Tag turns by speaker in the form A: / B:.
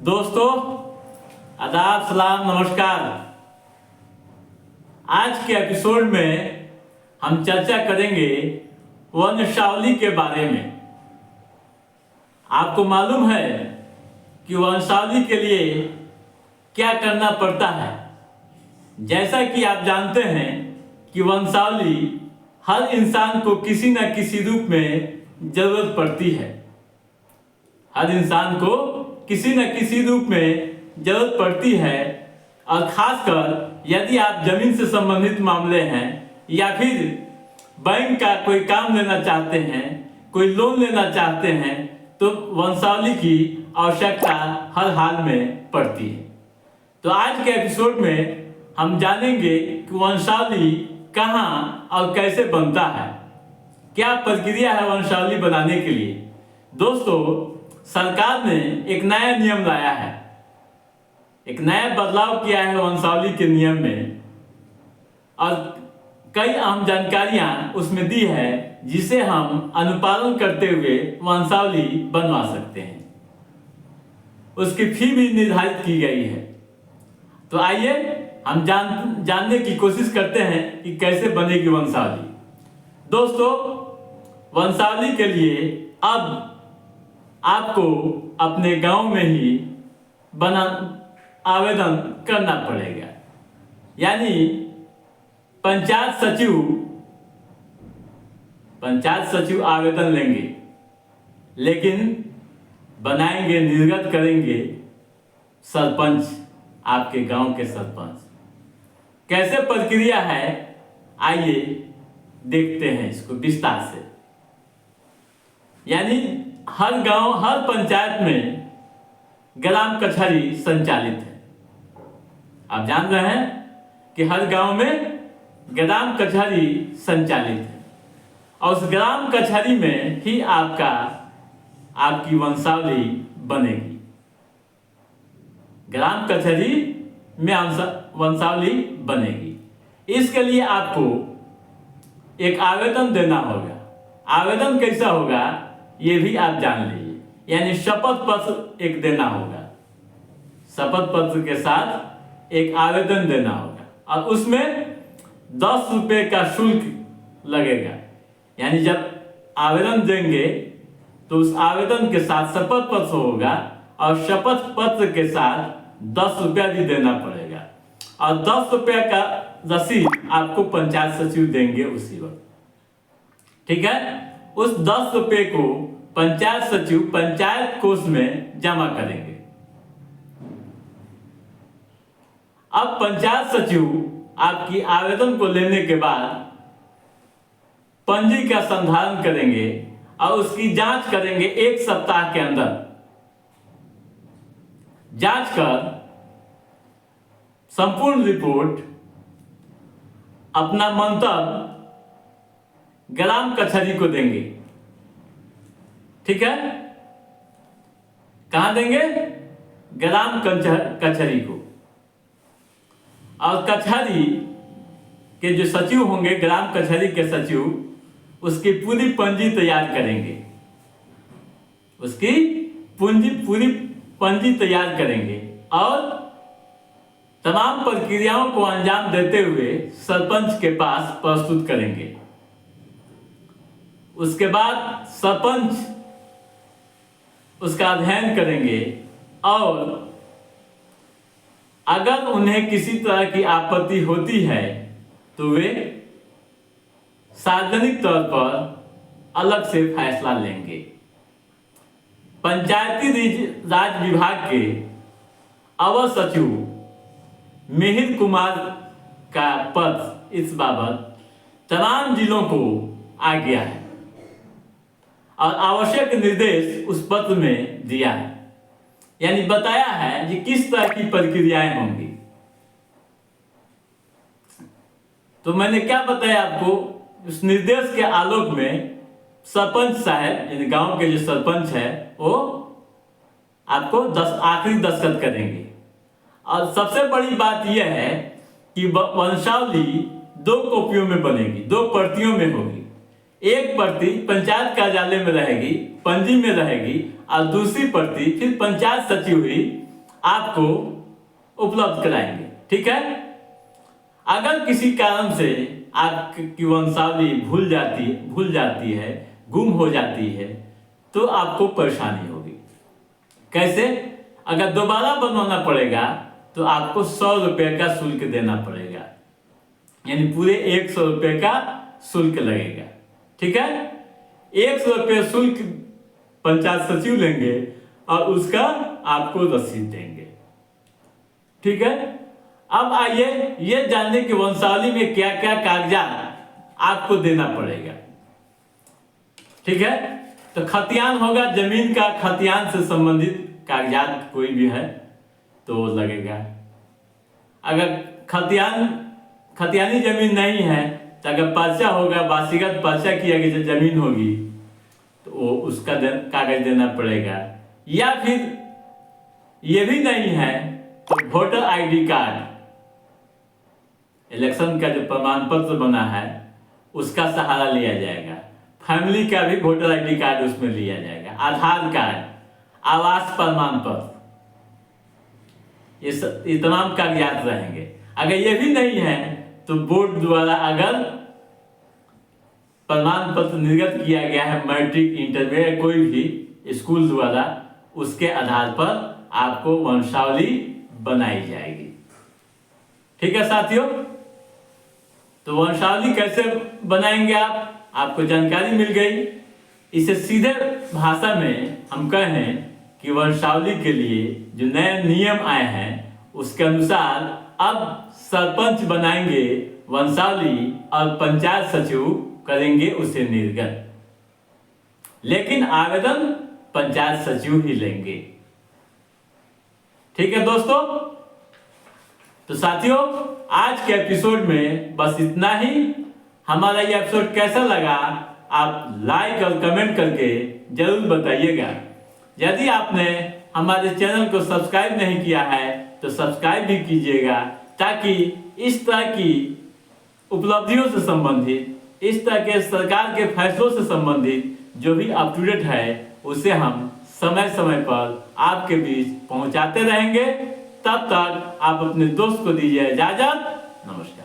A: दोस्तों, आदाब, सलाम, नमस्कार। आज के एपिसोड में हम चर्चा करेंगे वंशावली के बारे में। आपको मालूम है कि वंशावली के लिए क्या करना पड़ता है। जैसा कि आप जानते हैं कि वंशावली हर इंसान को किसी न किसी रूप में जरूरत पड़ती है। हर इंसान को किसी न किसी रूप में जरूरत पड़ती है, और खासकर यदि आप जमीन से संबंधित मामले हैं या फिर बैंक का कोई काम लेना चाहते हैं, कोई लोन लेना चाहते हैं, तो वंशावली की आवश्यकता हर हाल में पड़ती है। तो आज के एपिसोड में हम जानेंगे कि वंशावली कहाँ और कैसे बनता है, क्या प्रक्रिया है वंशावली बनाने के लिए। दोस्तों, सरकार ने एक नया नियम लाया है, एक नया बदलाव किया है वंशावली के नियम में, और कई अहम जानकारियां उसमें दी है जिसे हम अनुपालन करते हुए वंशावली बनवा सकते हैं। उसकी फी भी निर्धारित की गई है। तो आइए हम जानने की कोशिश करते हैं कि कैसे बनेगी वंशावली। दोस्तों, वंशावली के लिए अब आपको अपने गांव में ही आवेदन करना पड़ेगा। यानी पंचायत सचिव आवेदन लेंगे, लेकिन बनाएंगे, निर्गत करेंगे सरपंच, आपके गांव के सरपंच। कैसे प्रक्रिया है, आइए देखते हैं इसको विस्तार से। यानी हर गांव, हर पंचायत में ग्राम कचहरी संचालित है। आप जान रहे हैं कि हर गांव में ग्राम कचहरी संचालित है, और उस ग्राम कचहरी में ही आपकी वंशावली बनेगी। ग्राम कचहरी में वंशावली बनेगी। इसके लिए आपको एक आवेदन देना होगा। आवेदन कैसा होगा ये भी आप जान लीजिए। यानी शपथ पत्र एक देना होगा, शपथ पत्र के साथ एक आवेदन देना होगा, और उसमें 10 रुपये का शुल्क लगेगा। यानी जब आवेदन देंगे तो उस आवेदन के साथ शपथ पत्र होगा, और शपथ पत्र के साथ 10 रुपया भी देना पड़ेगा, और 10 रुपये का रसीद आपको पंचायत सचिव देंगे उसी वक्त। ठीक है। उस 10 रुपये को पंचायत सचिव पंचायत कोष में जमा करेंगे। अब पंचायत सचिव आपकी आवेदन को लेने के बाद पंजी का संधारण करेंगे, और उसकी जांच करेंगे 1 सप्ताह के अंदर। जांच कर संपूर्ण रिपोर्ट, अपना मंतव्य ग्राम कचहरी को देंगे। ठीक है। कहां देंगे? ग्राम कचहरी को। और कचहरी के जो सचिव होंगे, ग्राम कचहरी के सचिव, उसकी पूरी पंजी तैयार करेंगे। उसकी पूरी पंजी तैयार करेंगे, और तमाम प्रक्रियाओं को अंजाम देते हुए सरपंच के पास प्रस्तुत करेंगे। उसके बाद सरपंच उसका अध्ययन करेंगे, और अगर उन्हें किसी तरह की आपत्ति होती है तो वे सार्वजनिक तौर पर अलग से फैसला लेंगे। पंचायती राज विभाग के अवर सचिव मिहिर कुमार का पद इस बाबत तमाम जिलों को आ गया है, और आवश्यक निर्देश उस पत्र में दिया है। यानी बताया है कि किस तरह की प्रक्रियाएं होंगी। तो मैंने क्या बताया आपको, उस निर्देश के आलोक में सरपंच साहब, यानी गांव के जो सरपंच है, वो आपको आखिरी दस्तखत करेंगे। और सबसे बड़ी बात यह है कि वंशावली 2 कॉपियों में बनेगी, 2 प्रतियों में होगी। एक प्रति पंचायत कार्यालय में रहेगी, पंजी में रहेगी, और दूसरी प्रति फिर पंचायत सचिव ही आपको उपलब्ध कराएंगे। ठीक है, अगर किसी कारण से आपकी वंशावली भूल जाती है, गुम हो जाती है, तो आपको परेशानी होगी। कैसे? अगर दोबारा बनवाना पड़ेगा तो आपको 100 रुपये का शुल्क देना पड़ेगा, यानी पूरे 100 रुपये का शुल्क लगेगा। ठीक है, 100 रुपये शुल्क पंचायत सचिव लेंगे और उसका आपको रसीद देंगे। ठीक है, अब आइए ये जानने की वंशावली में क्या क्या कागजात आपको देना पड़ेगा। ठीक है, तो खतियान होगा, जमीन का खतियान से संबंधित कागजात कोई भी है तो लगेगा। अगर खतियानी जमीन नहीं है तो अगर पर्चा होगा, वासीगत पर्चा किया गया जमीन होगी तो वो उसका कागज देना पड़ेगा। या फिर ये भी नहीं है तो वोटर आईडी कार्ड, इलेक्शन का जो प्रमाण पत्र बना है उसका सहारा लिया जाएगा। फैमिली का भी वोटर आईडी कार्ड उसमें लिया जाएगा। आधार कार्ड, आवास प्रमाण पत्र, ये तमाम कागजात रहेंगे। अगर ये भी नहीं है तो बोर्ड द्वारा अगर प्रमाण पत्र निर्गत किया गया है, मैट्रिक, इंटरमीडिएट, कोई भी स्कूल द्वारा, उसके आधार पर आपको वंशावली बनाई जाएगी। ठीक है साथियों, तो वंशावली कैसे बनाएंगे आपको जानकारी मिल गई। इसे सीधे भाषा में हम कहें कि वंशावली के लिए जो नए नियम आए हैं उसके अनुसार अब सरपंच बनाएंगे वंशावली और पंचायत सचिव करेंगे उसे निर्गत, लेकिन आवेदन पंचायत सचिव ही लेंगे। ठीक है दोस्तों, तो साथियों आज के एपिसोड में बस इतना ही। हमारा ये एपिसोड कैसा लगा आप लाइक और कमेंट करके जरूर बताइएगा। यदि आपने हमारे चैनल को सब्सक्राइब नहीं किया है तो सब्सक्राइब भी कीजिएगा, ताकि इस तरह की उपलब्धियों से संबंधित, इस तरह के सरकार के फैसलों से संबंधित जो भी अप टू डेट है उसे हम समय समय पर आपके बीच पहुंचाते रहेंगे। तब तक आप अपने दोस्त को दीजिए इजाजत। नमस्कार।